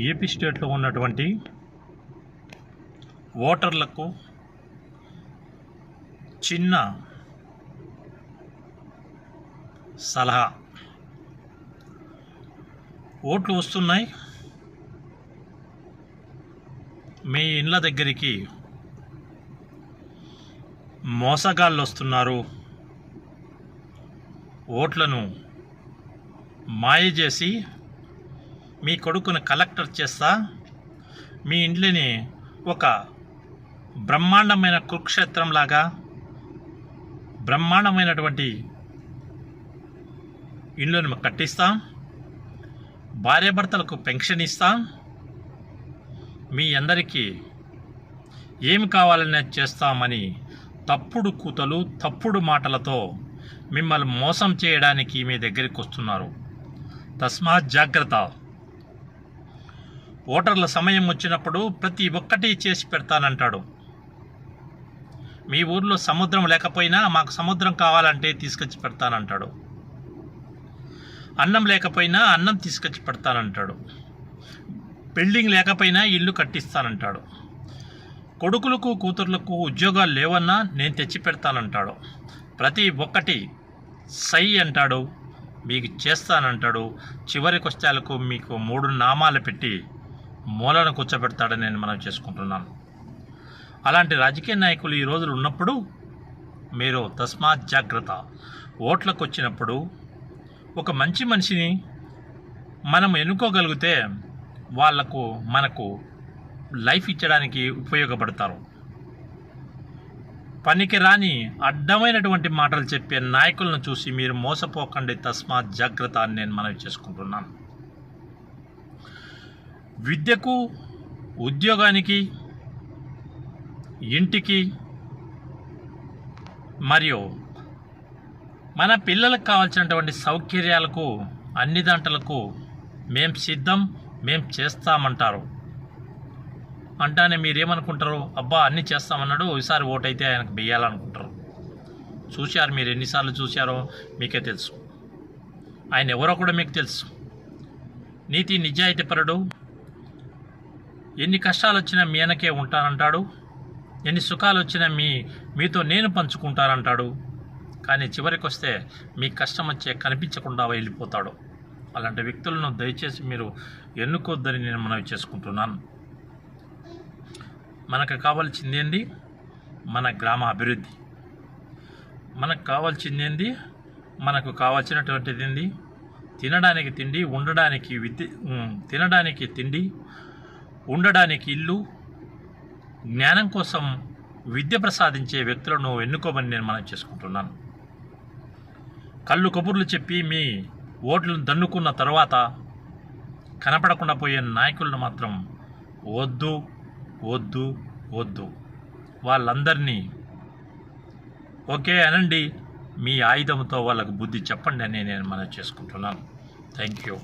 AP స్టేట్లో ఉన్నటువంటి ఓటర్లకు చిన్న సలహా. ఓట్లు వస్తున్నాయి, మీ ఇండ్ల దగ్గరికి మోసగాళ్ళు వస్తున్నారు. ఓట్లను మాయ చేసి మీ కొడుకును కలెక్టర్ చేస్తా మీ ఇంట్లోని ఒక బ్రహ్మాండమైన కురుక్షేత్రంలాగా బ్రహ్మాండమైనటువంటి ఇళ్ళను కట్టిస్తాం, భార్యాభర్తలకు పెన్షన్ ఇస్తాం, మీ అందరికీ ఏమి కావాలనే చేస్తామని తప్పుడు కూతలు తప్పుడు మాటలతో మిమ్మల్ని మోసం చేయడానికి మీ దగ్గరికి వస్తున్నారు. తస్మాత్ జాగ్రత్త. ఓటర్ల సమయం వచ్చినప్పుడు ప్రతి ఒక్కటి చేసి పెడతానంటాడు. మీ ఊర్లో సముద్రం లేకపోయినా మాకు సముద్రం కావాలంటే తీసుకొచ్చి పెడతానంటాడు. అన్నం లేకపోయినా అన్నం తీసుకొచ్చి పెడతానంటాడు. బిల్డింగ్ లేకపోయినా ఇల్లు కట్టిస్తానంటాడు. కొడుకులకు కూతుర్లకు ఉద్యోగాలు లేవన్నా నేను తెచ్చి పెడతానంటాడు. ప్రతి ఒక్కటి సై అంటాడు, మీకు చేస్తానంటాడు. చివరికి వచ్చేలకు మీకు 3 నామాలు పెట్టి మూలను కూర్చోబెడతాడని నేను మనం చేసుకుంటున్నాను. అలాంటి రాజకీయ నాయకులు ఈ రోజులు ఉన్నప్పుడు మీరు తస్మాత్ జాగ్రత్త. ఓట్లకు వచ్చినప్పుడు ఒక మంచి మనిషిని మనం ఎన్నుకోగలిగితే మనకు లైఫ్ ఇచ్చడానికి ఉపయోగపడతారు. పనికి రాని అడ్డమైనటువంటి మాటలు చెప్పే నాయకులను చూసి మీరు మోసపోకండి. తస్మాత్ జాగ్రత్త అని నేను మనవి చేసుకుంటున్నాను. విద్యకు, ఉద్యోగానికి, ఇంటికి మరియు మన పిల్లలకు కావాల్సినటువంటి సౌకర్యాలకు అన్ని దాంట్లకు మేం సిద్ధం, మేం చేస్తామంటారు. అంటానే మీరేమనుకుంటారు? అబ్బా అన్నీ చేస్తామన్నాడు, ఈసారి ఓటైతే ఆయనకు వేయాలనుకుంటారు. చూశారు, మీరు ఎన్నిసార్లు చూశారో మీకే తెలుసు. ఆయన ఎవరో కూడా మీకు తెలుసు. నీతి నిజాయితీ పరుడు. ఎన్ని కష్టాలు వచ్చినా మీ వెనకే ఉంటానంటాడు. ఎన్ని సుఖాలు వచ్చినా మీతో నేను పంచుకుంటానంటాడు. కానీ చివరికి వస్తే మీ కష్టం వచ్చే కనిపించకుండా వెళ్ళిపోతాడు. అలాంటి వ్యక్తులను దయచేసి మీరు ఎన్నుకోవద్దని నేను మనవి చేసుకుంటున్నాను. మనకు కావాల్సింది ఏంది? మన గ్రామ అభివృద్ధి. మనకు కావాల్సింది ఏంది? మనకు కావాల్సినటువంటిది ఏంది? తినడానికి తిండి, ఉండడానికి తినడానికి తిండి, ఉండడానికి ఇల్లు, జ్ఞానం కోసం విద్య ప్రసాదించే వ్యక్తులను ఎన్నుకోమని నేను మనం చేసుకుంటున్నాను. కళ్ళు కబుర్లు చెప్పి మీ ఓట్లను దన్నుకున్న తర్వాత కనపడకుండా పోయే నాయకులను మాత్రం వద్దు వద్దు వద్దు. వాళ్ళందరినీ ఓకే అనండి, మీ ఆయుధంతో వాళ్ళకు బుద్ధి చెప్పండి అని నేను మనం చేసుకుంటున్నాను. Thank you.